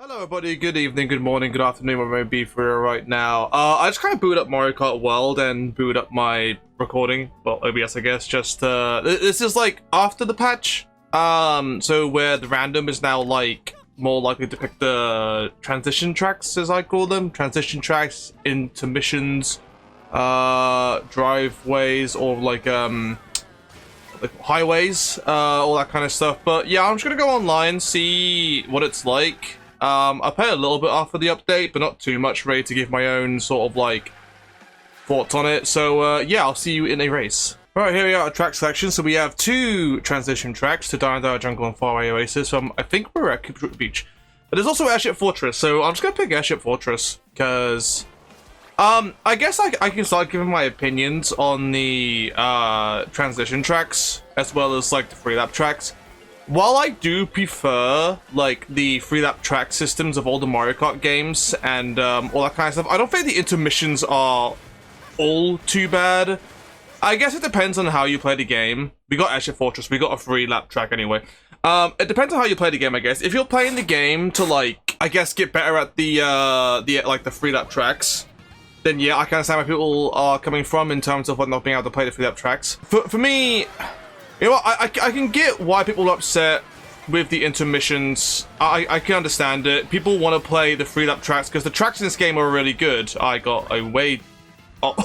Hello everybody, good evening, good morning, good afternoon, where may be for you right now. I just kind of booted up Mario Kart World and booted up my recording, well, OBS I guess, just, this is like after the patch, so where the random is now like more likely to pick the transition tracks, as I call them, transition tracks, intermissions, driveways, or like highways, all that kind of stuff. But yeah, I'm just gonna go online, see what it's like. I played a little bit after the update, but not too much, ready to give my own sort of like thoughts on it. So yeah, I'll see you in a race. Alright, here we are at track selection. So we have two transition tracks to Dino Jungle and Faraway Oasis. I think we're at Cooper Beach. But there's also Airship Fortress, so I'm just gonna pick Airship Fortress, because I guess I can start giving my opinions on the transition tracks, as well as like the free lap tracks. While I do prefer like the free lap track systems of all the Mario Kart games and all that kind of stuff, I don't think the intermissions are all too bad. I guess it depends on how you play the game. We got Airship Fortress, we got a free lap track anyway. It depends on how you play the game, I guess. If you're playing the game to like, I guess, get better at the free lap tracks, then yeah, I can understand where people are coming from in terms of not being able to play the free lap tracks. For me, you know what, I can get why people are upset with the intermissions. I can understand it. People want to play the free lap tracks because the tracks in this game are really good. I got a way... Oh.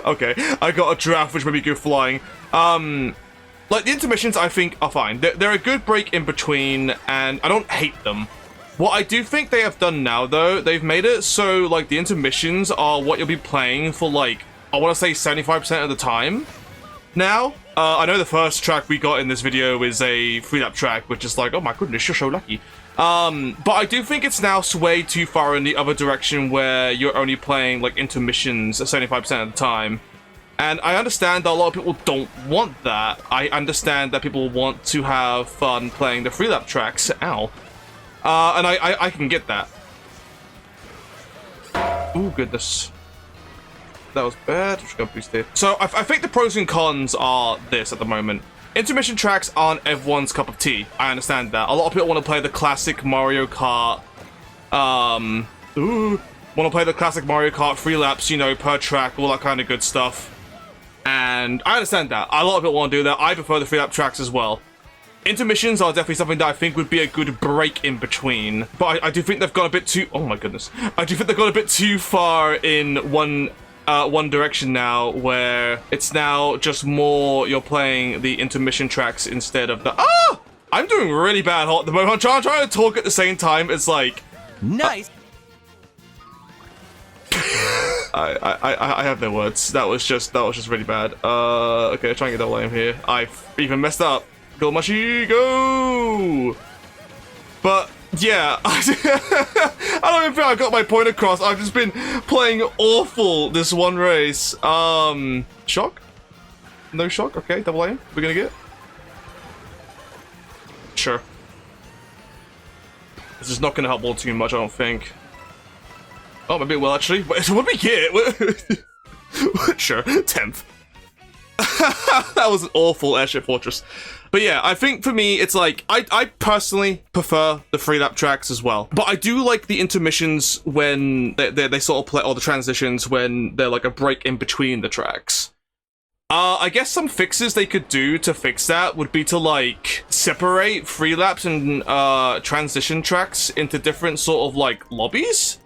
Okay, I got a draft which made me go flying. Like, the intermissions I think are fine. They're a good break in between, and I don't hate them. What I do think they have done now, though, they've made it so, like, the intermissions are what you'll be playing for, like, I want to say 75% of the time now. I know the first track we got in this video is a free lap track, which is like, oh my goodness, you're so lucky. But I do think it's now swayed too far in the other direction where you're only playing, like, intermissions 75% of the time. And I understand that a lot of people don't want that. I understand that people want to have fun playing the free lap tracks. Ow. And I can get that. Ooh, goodness. That was bad. Just gonna boost it. So I think the pros and cons are this at the moment. Intermission tracks aren't everyone's cup of tea. I understand that. A lot of people want to play the classic Mario Kart. Want to play the classic Mario Kart free laps, you know, per track, all that kind of good stuff. And I understand that. A lot of people want to do that. I prefer the free lap tracks as well. Intermissions are definitely something that I think would be a good break in between. But I do think they've gone a bit too... Oh my goodness. I do think they've gone a bit too far in one direction now, where it's now just more you're playing the intermission tracks instead of the... Ah! I'm doing really bad at the moment. I'm trying to talk at the same time. It's like... Nice! I have no words. That was just really bad. Okay, try and get double aim here. I've even messed up. Go Mushy, go! But yeah, I don't even think I got my point across. I've just been playing awful this one race. Shock? No shock? Okay, double aim. We're gonna get? Sure. This is not gonna help all too much, I don't think. Oh, maybe it will actually. What did we get? Sure, 10th. That was an awful Airship Fortress. But yeah, I think for me, it's like, I personally prefer the free lap tracks as well. But I do like the intermissions when they sort of play, or the transitions when they're like a break in between the tracks. I guess some fixes they could do to fix that would be to like separate free laps and transition tracks into different sort of like lobbies.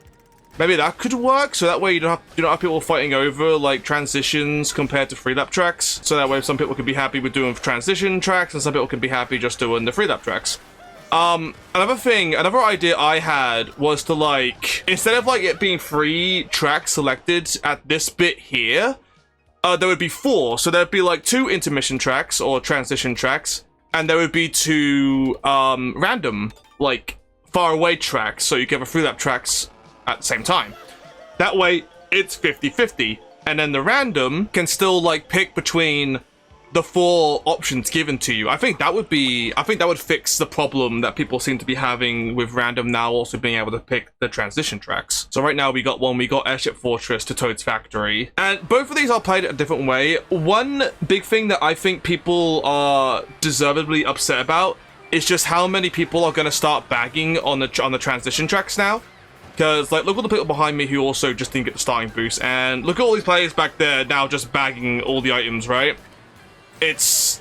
Maybe that could work, so that way you don't have people fighting over like transitions compared to free lap tracks. So that way some people could be happy with doing transition tracks, and some people could be happy just doing the free lap tracks. Another idea I had was to like, instead of like it being 3 tracks selected at this bit here, there would be 4. So there'd be like 2 intermission tracks or transition tracks, and there would be 2 random like far away tracks, so you can have a free lap tracks at the same time. That way, it's 50-50. And then the random can still, like, pick between the 4 options given to you. I think that would fix the problem that people seem to be having with random now also being able to pick the transition tracks. So right now we got Airship Fortress to Toad's Factory. And both of these are played a different way. One big thing that I think people are deservedly upset about is just how many people are going to start bagging on the transition tracks now. Because, like, look at the people behind me who also just didn't get the starting boost. And look at all these players back there now just bagging all the items, right? It's...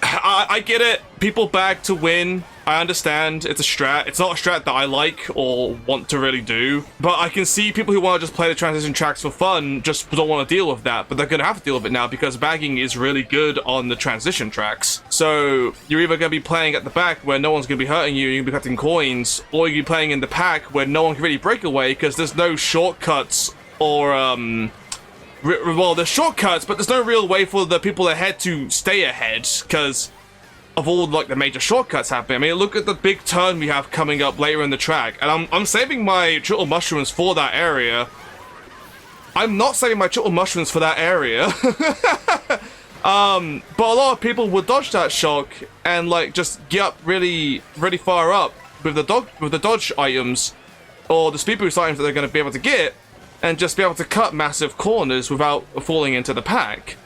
I get it. People bag to win. I understand. It's a strat. It's not a strat that I like or want to really do. But I can see people who want to just play the transition tracks for fun just don't want to deal with that. But they're going to have to deal with it now because bagging is really good on the transition tracks. So you're either going to be playing at the back where no one's going to be hurting you, you're going to be collecting coins, or you're playing in the pack where no one can really break away because there's no shortcuts or, well, there's shortcuts, but there's no real way for the people ahead to stay ahead because of all like the major shortcuts happening. I mean, look at the big turn we have coming up later in the track, and I'm saving my triple mushrooms for that area. I'm not saving my triple mushrooms for that area. But a lot of people would dodge that shock and like just get up really far up with the dodge items or the speed boost items that they're going to be able to get, and just be able to cut massive corners without falling into the pack.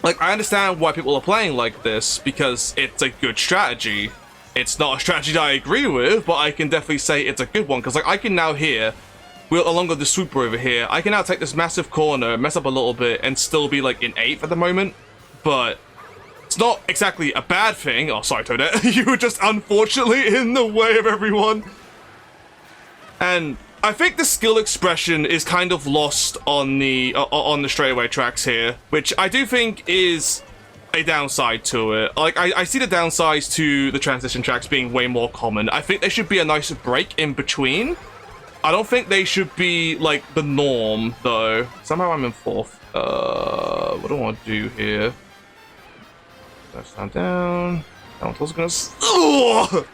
Like, I understand why people are playing like this, because it's a good strategy. It's not a strategy that I agree with, but I can definitely say it's a good one, because, like, I can now here, along with the swooper over here, I can now take this massive corner, mess up a little bit, and still be, like, in 8th at the moment, but it's not exactly a bad thing. Oh, sorry, Toadette. You were just unfortunately in the way of everyone. And I think the skill expression is kind of lost on the straightaway tracks here, which I do think is a downside to it. Like, I see the downsides to the transition tracks being way more common. I think there should be a nice break in between. I don't think they should be, like, the norm, though. Somehow I'm in 4th. What do I want to do here? Slam down. That one's also gonna...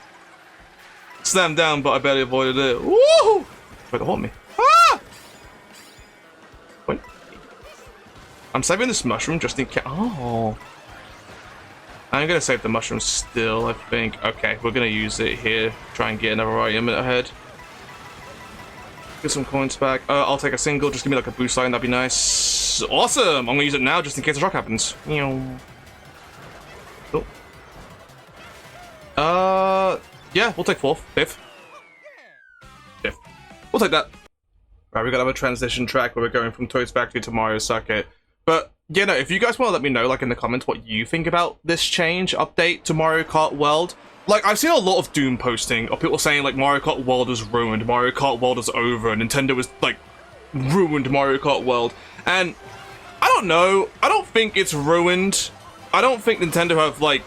Slam down, but I barely avoided it. Woo! Try to hold me. Ah! What? I'm saving this mushroom just in case. Oh. I'm gonna save the mushroom still, I think. Okay, we're gonna use it here. Try and get another item ahead. Get some coins back. I'll take a single. Just give me like a boost line. That'd be nice. Awesome! I'm gonna use it now just in case a shock happens. Cool. Yeah, we'll take 4th. 5th. 5th. We'll take that. Right, we got another transition track where we're going from Toad's Factory to Mario Circuit. But, yeah, no, if you guys want to let me know, like, in the comments what you think about this change, update to Mario Kart World. Like, I've seen a lot of Doom posting of people saying, like, Mario Kart World is ruined, Mario Kart World is over, Nintendo is, like, ruined Mario Kart World. And I don't know. I don't think it's ruined. I don't think Nintendo have, like...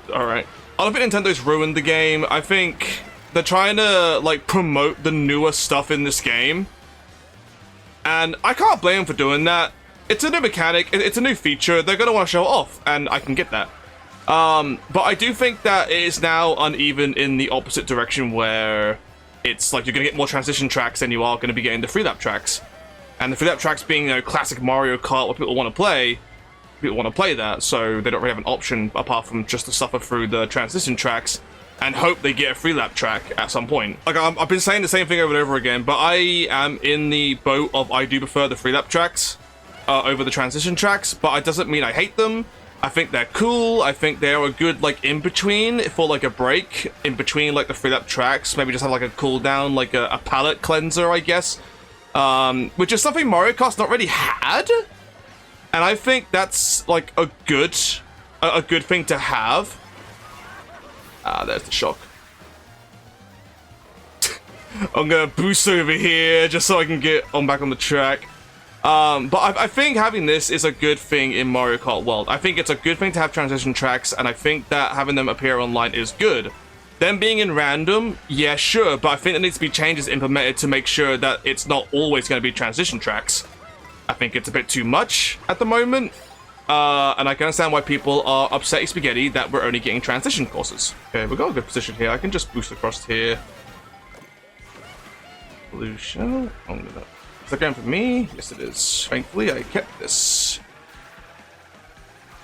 Alright. I don't think Nintendo's ruined the game. I think they're trying to, like, promote the newer stuff in this game. And I can't blame them for doing that. It's a new mechanic, it's a new feature, they're gonna want to show it off, and I can get that. But I do think that it is now uneven in the opposite direction where it's like you're gonna get more transition tracks than you are gonna be getting the free lap tracks. And the free lap tracks being, you know, classic Mario Kart, what people want to play, people want to play that, so they don't really have an option apart from just to suffer through the transition tracks and hope they get a free lap track at some point. Like, I've been saying the same thing over and over again, but I am in the boat of I do prefer the free lap tracks over the transition tracks, but it doesn't mean I hate them. I think they're cool. I think they're a good, like, in-between for, like, a break in between, like, the free lap tracks. Maybe just have, like, a cooldown, like a palette cleanser, I guess. Which is something Mario Kart's not really had. And I think that's, like, a good thing to have. Ah, there's the shock. I'm gonna boost over here just so I can get on back on the track. But I think having this is a good thing in Mario Kart World. I think it's a good thing to have transition tracks, and I think that having them appear online is good. Them being in random, yeah, sure, but I think there needs to be changes implemented to make sure that it's not always going to be transition tracks. I think it's a bit too much at the moment, and I can understand why people are upset spaghetti that we're only getting transition courses. Okay, we've got a good position here. I can just boost across here. Blue shell. Is that going for me? Yes, it is. Thankfully, I kept this.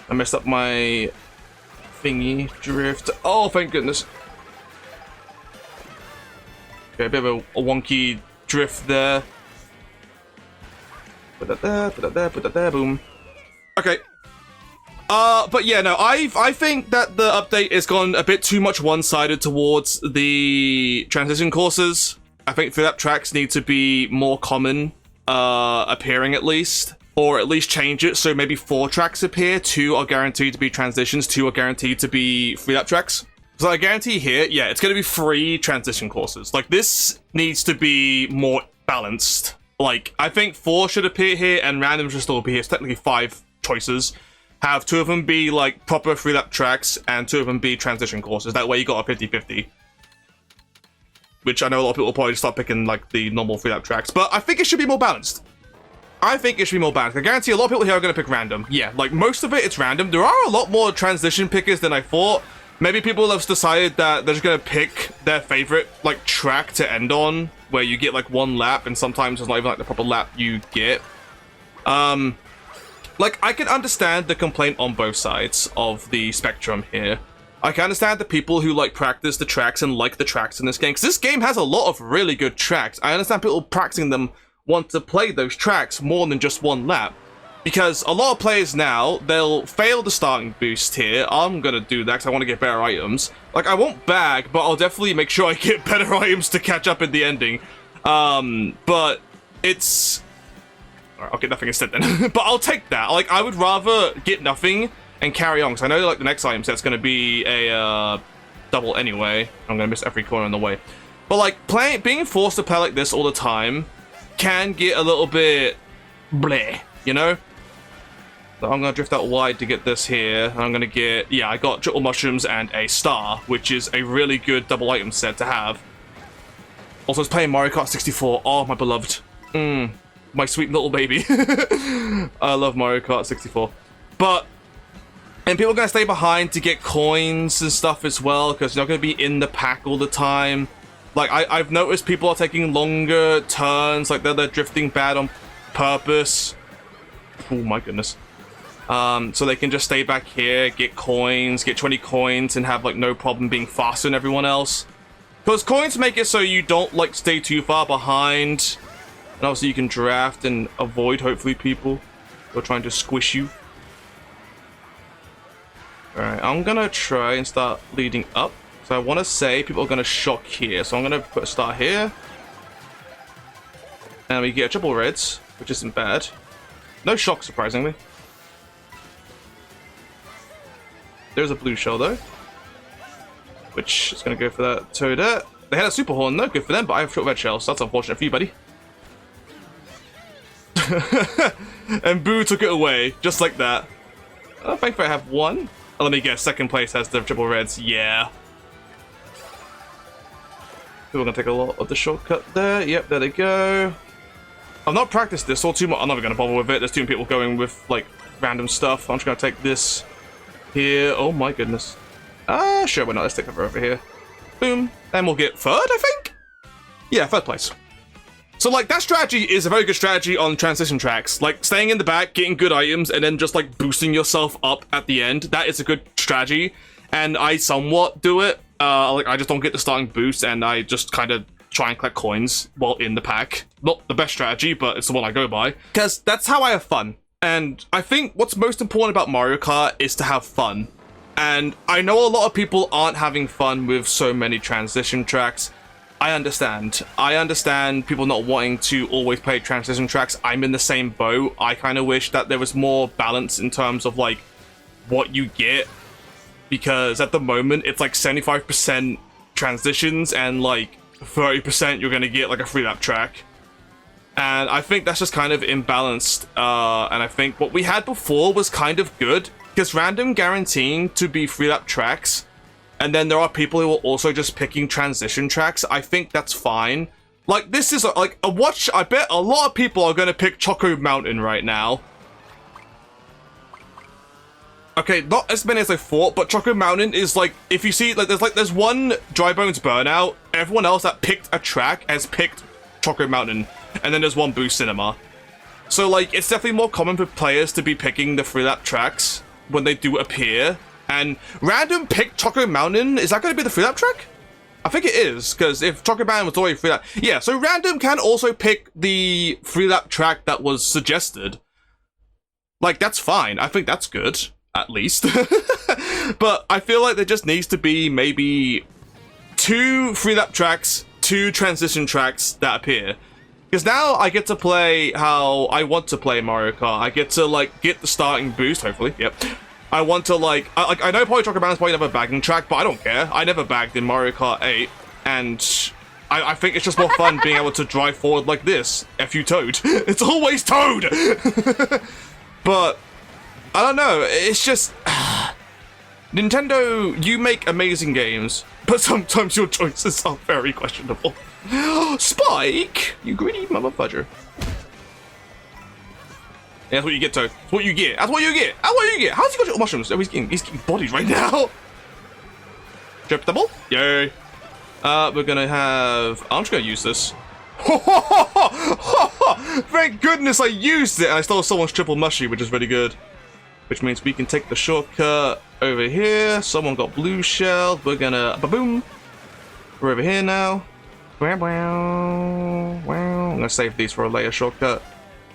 I messed up my thingy drift. Oh, thank goodness. Okay, a bit of a wonky drift there. Put that there, put that there, put that there, boom. Okay. But yeah, no, I think that the update has gone a bit too much one-sided towards the transition courses. I think free-lap tracks need to be more common, appearing at least. Or at least change it so maybe 4 tracks appear, 2 are guaranteed to be transitions, 2 are guaranteed to be free-lap tracks. So I guarantee here, yeah, it's going to be 3 transition courses. Like, this needs to be more balanced. Like, I think 4 should appear here, and random should still appear here. It's technically 5 choices. Have 2 of them be, like, proper free-lap tracks, and 2 of them be transition courses. That way you got a 50-50. Which I know a lot of people will probably start picking, like, the normal free-lap tracks. But I think it should be more balanced. I think it should be more balanced. I guarantee a lot of people here are going to pick random. Yeah, like, most of it's random. There are a lot more transition pickers than I thought. Maybe people have decided that they're just going to pick their favorite, like, track to end on, where you get, like, 1 lap, and sometimes it's not even, like, the proper lap you get. Like, I can understand the complaint on both sides of the spectrum here. I can understand the people who, like, practice the tracks and like the tracks in this game, because this game has a lot of really good tracks. I understand people practicing them want to play those tracks more than just 1 lap. Because a lot of players now, they'll fail the starting boost here. I'm gonna do that because I want to get better items. Like, I won't bag, but I'll definitely make sure I get better items to catch up in the ending. But it's... Alright, I'll get nothing instead then. But I'll take that. Like, I would rather get nothing and carry on, because I know, like, the next item set's gonna be a double anyway. I'm gonna miss every corner on the way. But, like, being forced to play like this all the time can get a little bit bleh, you know? So I'm gonna drift out wide to get this here. I'm gonna get, yeah, I got triple mushrooms and a star, which is a really good double item set to have. Also, it's playing Mario Kart 64. Oh, my beloved. My sweet little baby. I love Mario Kart 64. And people are gonna stay behind to get coins and stuff as well, because you're not gonna be in the pack all the time. Like, I've noticed people are taking longer turns, like they're drifting bad on purpose. Oh my goodness. So they can just stay back here, get coins, get 20 coins, and have, like, no problem being faster than everyone else. Because coins make it so you don't, like, stay too far behind. And obviously you can draft and avoid, hopefully, people who are trying to squish you. Alright, I'm gonna try and start leading up. So I want to say people are going to shock here. So I'm going to put a star here. And we get triple reds, which isn't bad. No shock, surprisingly. There's a blue shell, though. Which is going to go for that Toadette. They had a super horn, though. Good for them, but I have short red shells. So that's unfortunate for you, buddy. And Boo took it away, just like that. Thankfully I have 1. Oh, let me guess, second place has the triple reds. Yeah. We're gonna take a lot of the shortcut there. Yep, there they go. I've not practiced this all too much. I'm never gonna bother with it. There's too many people going with, like, random stuff. I'm just gonna take this here. Oh my goodness. Sure, why not? Let's take cover over here. Boom. And we'll get 3rd, I think? Yeah, 3rd place. So, like, that strategy is a very good strategy on transition tracks. Like, staying in the back, getting good items, and then just, like, boosting yourself up at the end. That is a good strategy. And I somewhat do it. Like, I just don't get the starting boost, and I just kind of try and collect coins while in the pack. Not the best strategy, but it's the one I go by. Because that's how I have fun. And I think what's most important about Mario Kart is to have fun. And I know a lot of people aren't having fun with so many transition tracks. I understand. I understand people not wanting to always play transition tracks. I'm in the same boat. I kind of wish that there was more balance in terms of, like, what you get. Because at the moment, it's like 75% transitions and, like, 30% you're going to get, like, a free lap track. And I think that's just kind of imbalanced. And I think what we had before was kind of good. Because random guaranteeing to be free lap tracks, and then there are people who are also just picking transition tracks, I think that's fine. Like, this is, like, a watch. I bet a lot of people are going to pick Choco Mountain right now. Okay, not as many as I thought, but Choco Mountain is, like, if you see, like, there's one Dry Bones Burnout. Everyone else that picked a track has picked Choco Mountain. And then there's one Boo Cinema. So, like, it's definitely more common for players to be picking the free lap tracks when they do appear. And random pick Choco Mountain, is that going to be the free lap track? I think it is, because if Choco Mountain was already free lap... Yeah, so random can also pick the free lap track that was suggested. Like, that's fine. I think that's good. at least. But I feel like there just needs to be maybe 2 free-lap tracks, 2 transition tracks that appear. Because now I get to play how I want to play Mario Kart. I get to, like, get the starting boost, hopefully, yep. I want to, like, I know Poly Trucker Band's probably never bagging track, but I don't care. I never bagged in Mario Kart 8, and I think it's just more fun being able to drive forward like this. F you, Toad. It's always Toad! But, I don't know, it's just... Nintendo, you make amazing games, but sometimes your choices are very questionable. Spike! You greedy mother fudger. Yeah, that's what you get, Toad. That's what you get. That's what you get. That's what you get. How's he got your mushrooms? Oh, he's getting bodied right now. Drip double. Yay. We're gonna have... I'm just gonna use this. Thank goodness I used it, and I stole someone's triple mushy, which is really good. Which means we can take the shortcut over here. Someone got blue shell. We're gonna... Ba-boom. We're over here now. I'm gonna save these for a later shortcut.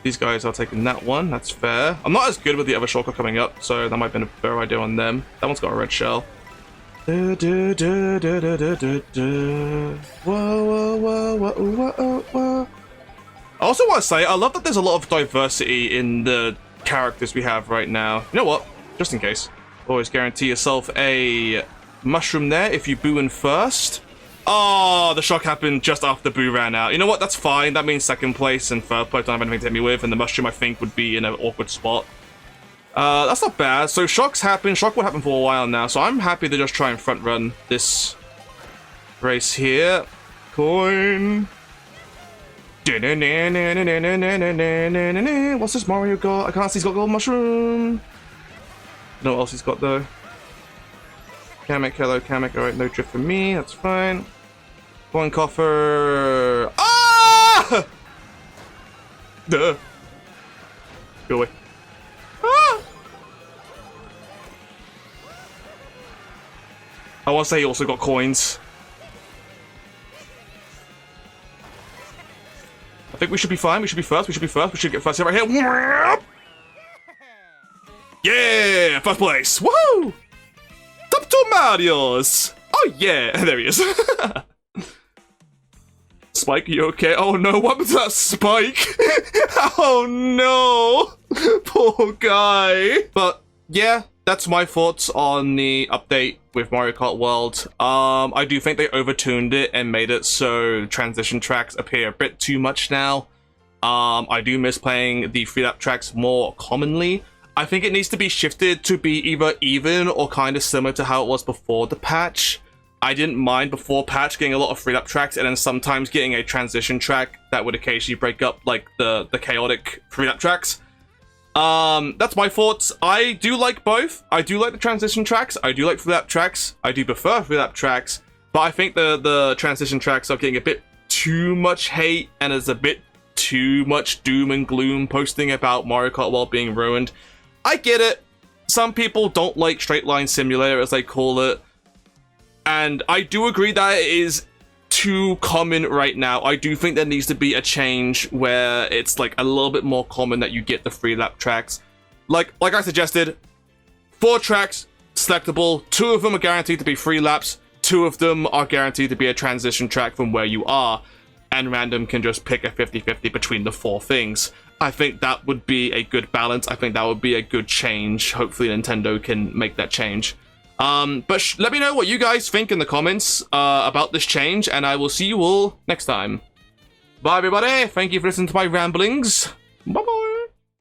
These guys are taking that one. That's fair. I'm not as good with the other shortcut coming up, so that might have been a better idea on them. That one's got a red shell. Whoa, whoa, whoa, whoa, whoa, whoa. I also want to say, I love that there's a lot of diversity in the characters we have right now. You know what? Just in case. Always guarantee yourself a mushroom there if you boo in first. Oh, the shock happened just after Boo ran out. You know what? That's fine. That means second place and third place don't have anything to hit me with, and the mushroom, I think, would be in an awkward spot. That's not bad. So shocks happen. Shock will happen for a while now, so I'm happy to just try and front run this race here. Coin. What's this Mario got? I can't see. He's got gold mushroom. No, what else he's got though? Kamek, hello, Kamek. Alright, no drift for me. That's fine. One coffer. Ah! Duh. Go away. Ah! I want to say he also got coins. I think we should be fine. We should be first. We should be first. We should get first here, right here. Yeah! First place. Woohoo! Top 2 Marios! Oh yeah! There he is. Spike, you okay? Oh no, what was that, Spike? Oh no! Poor guy. But yeah, that's my thoughts on the update with Mario Kart World. I do think they overtuned it and made it so transition tracks appear a bit too much now. I do miss playing the free lap tracks more commonly. I think it needs to be shifted to be either even or kind of similar to how it was before the patch. I didn't mind before patch getting a lot of free lap tracks and then sometimes getting a transition track that would occasionally break up like the chaotic free lap tracks. That's my thoughts. I do like both. I do like the transition tracks. I do like free lap tracks. I do prefer free lap tracks, but I think the transition tracks are getting a bit too much hate and there's a bit too much doom and gloom posting about Mario Kart World being ruined. I get it. Some people don't like Straight Line Simulator, as they call it. And I do agree that it is too common right now. I do think there needs to be a change where it's like a little bit more common that you get the free lap tracks. Like I suggested, 4 tracks, selectable. 2 of them are guaranteed to be free laps. 2 of them are guaranteed to be a transition track from where you are. And random can just pick a 50-50 between the 4 things. I think that would be a good balance. I think that would be a good change. Hopefully Nintendo can make that change. But let me know what you guys think in the comments about this change, and I will see you all next time. Bye everybody, thank you for listening to my ramblings.